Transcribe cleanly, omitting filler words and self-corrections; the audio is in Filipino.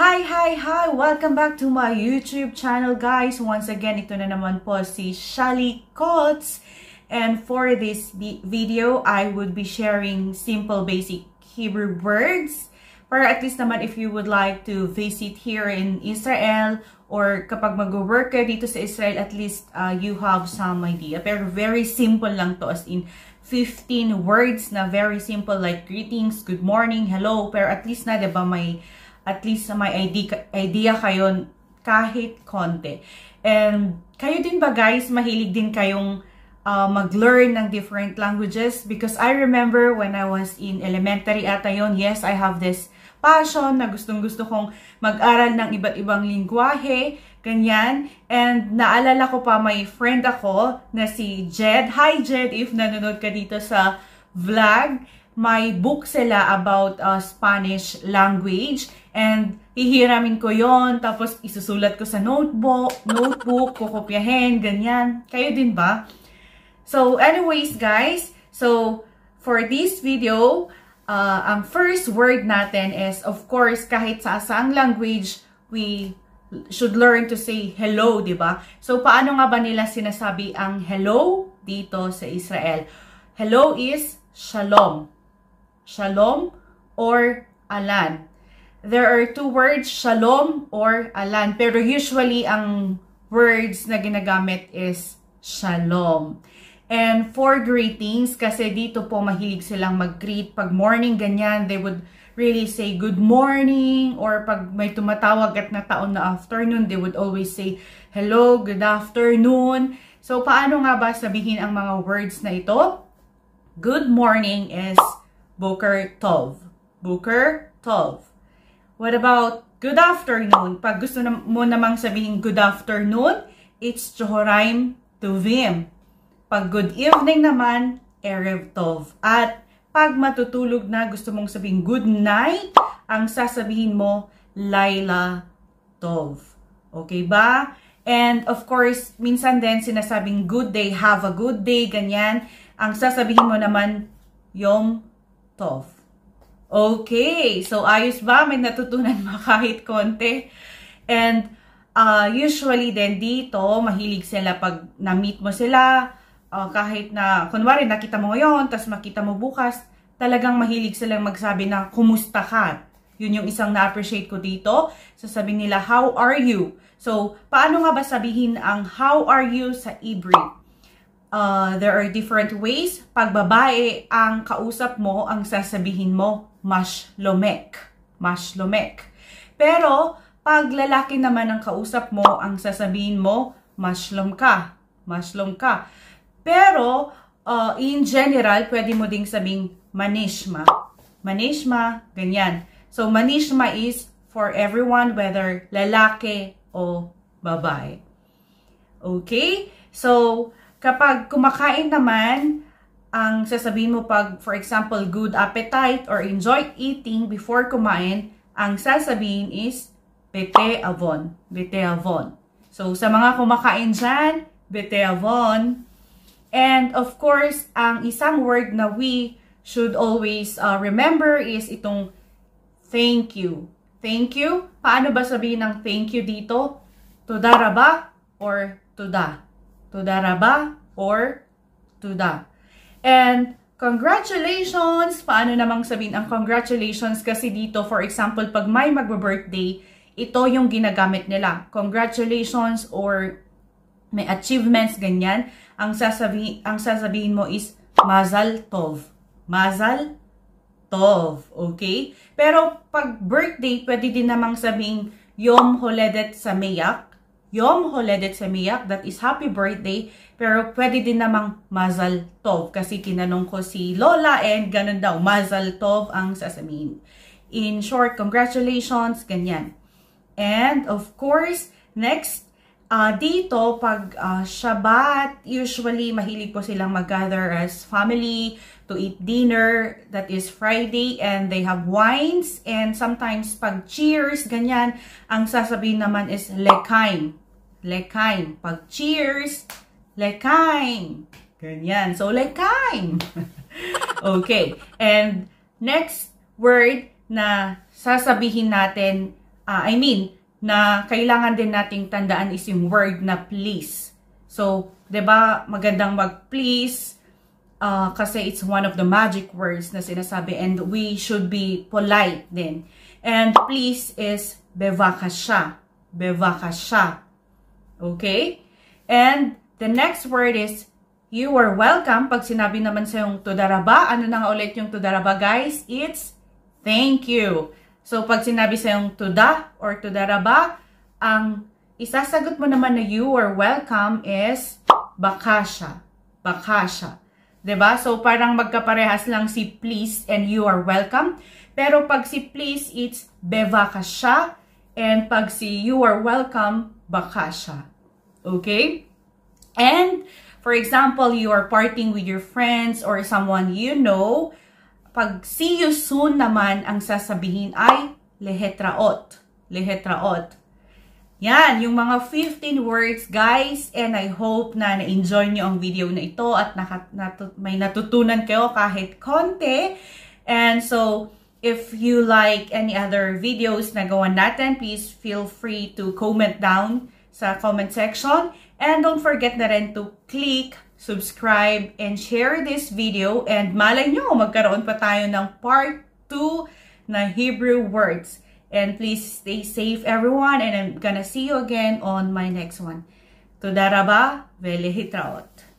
Hi! Welcome back to my YouTube channel, guys. Once again, ito na naman po si Shali Cots. And for this video, I would be sharing simple basic Hebrew words. Para at least naman if you would like to visit here in Israel or kapag mag-work ka dito sa Israel, at least you have some idea. Pero very simple lang to, as in 15 words na very simple, like greetings, good morning, hello. Pero at least na, diba, may idea kayo kahit konti. And kayo din ba, guys, mahilig din kayong mag-learn ng different languages? Because I remember when I was in elementary ata yun, yes, I have this passion na gustong-gusto kong mag-aral ng iba't ibang lingwahe, ganyan. And naalala ko pa, may friend ako na si Jed. Hi, Jed, if nanonood ka dito sa vlog. May book sila about Spanish language. And hihiramin ko yon, tapos isusulat ko sa notebook, kukopyahin, ganyan. Kayo din ba? So, anyways, guys, so for this video, ang first word natin is, of course, kahit sa asaang language, we should learn to say hello, di ba? So, paano nga ba nila sinasabi ang hello dito sa Israel? Hello is shalom. Shalom or alan. There are two words, shalom or alan. Pero usually, ang words na ginagamit is shalom. And for greetings, kasi dito po mahilig silang mag-greet. Pag morning, ganyan, they would really say good morning. Or pag may tumatawag at na taon na afternoon, they would always say hello, good afternoon. So, paano nga ba sabihin ang mga words na ito? Good morning is Boker Tov. Boker Tov. What about good afternoon? Pag gusto mo namang sabihin good afternoon, it's Chohoraim Tovim. Pag good evening naman, Erev Tov. At pag matutulog na, gusto mong sabihin good night, ang sasabihin mo, Laila Tov. Okay ba? And of course, minsan din sinasabing good day, have a good day, ganyan. Ang sasabihin mo naman, Yom Tov. Okay, so ayos ba? May natutunan mo kahit konti? And usually din dito, mahilig sila pag na-meet mo sila, kahit na, kunwari, nakita mo ngayon, tas makita mo bukas, talagang mahilig silang magsabi na, kumusta ka? Yun yung isang na-appreciate ko dito. Sasabihin nila, how are you? So, paano nga ba sabihin ang how are you sa Hebrew? There are different ways. Pag babae ang kausap mo, ang sasabihin mo, mashlomek. Mashlomek. Pero, pag lalaki naman ang kausap mo, ang sasabihin mo, mashlom ka. Mashlom ka. Pero, in general, pwede mo ding sabing manishma. Manishma, ganyan. So, manishma is for everyone, whether lalaki o babae. Okay? So, kapag kumakain naman, ang sasabihin mo pag, for example, good appetite or enjoy eating before kumain, ang sasabihin is bete avon. Bete avon. So, sa mga kumakain dyan, bete avon. And of course, ang isang word na we should always remember is itong thank you. Thank you. Paano ba sabihin ng thank you dito? Toda raba or toda? Toda raba or toda? And congratulations. Paano namang sabihin ang congratulations? Kasi dito, for example, pag may magba-birthday, ito yung ginagamit nila. Congratulations or may achievements, ganyan. Ang sasabihin mo is Mazal Tov. Mazal Tov. Okay? Pero pag birthday, pwede din namang sabihin Yom Holedet Sameyak. Yom Holedet Sameyak, that is happy birthday. Pero pwede din namang Mazal Tov. Kasi tinanong ko si Lola and ganun daw. Mazal Tov ang sasabihin. In short, congratulations, ganyan. And of course, next, dito, pag Shabbat, usually mahilig po silang mag-gather as family to eat dinner. That is Friday, and they have wines. And sometimes, pag cheers, ganyan, ang sasabihin naman is lekaim. Lekaim. Pag cheers, lekaim. Ganyan. So, lekaim. Okay. And next word na sasabihin natin na kailangan din nating tandaan is yung word na please. So, 'di ba, magandang mag-please kasi it's one of the magic words na sinasabi, and we should be polite din. And please is bevakasha. Bevakasha. Okay? And the next word is you are welcome. Pag sinabi naman sa yung tudaraba, ano na nga ulit yung tudaraba, guys? It's thank you. So, pag sinabi sa yung tuda or tudaraba, ang isasagot mo naman na you are welcome is bakasha. Bakasha. 'Di ba? So, parang magkaparehas lang si please and you are welcome. Pero pag si please, it's bevakasha. And pag si you are welcome, bakasha. Okay? And, for example, you are partying with your friends or someone you know, pag see you soon naman, ang sasabihin ay lehetraot. Lehetraot. Yan, yung mga 15 words, guys. And I hope na na-enjoy nyo ang video na ito at may natutunan kayo kahit konti. And so, if you like any other videos na gawan natin, please feel free to comment down sa comment section. And don't forget na rin to click, subscribe, and share this video. And malay nyo, magkaroon pa tayo ng part 2 na Hebrew words. And please stay safe, everyone. And I'm gonna see you again on my next one. Toda raba, velehitraot.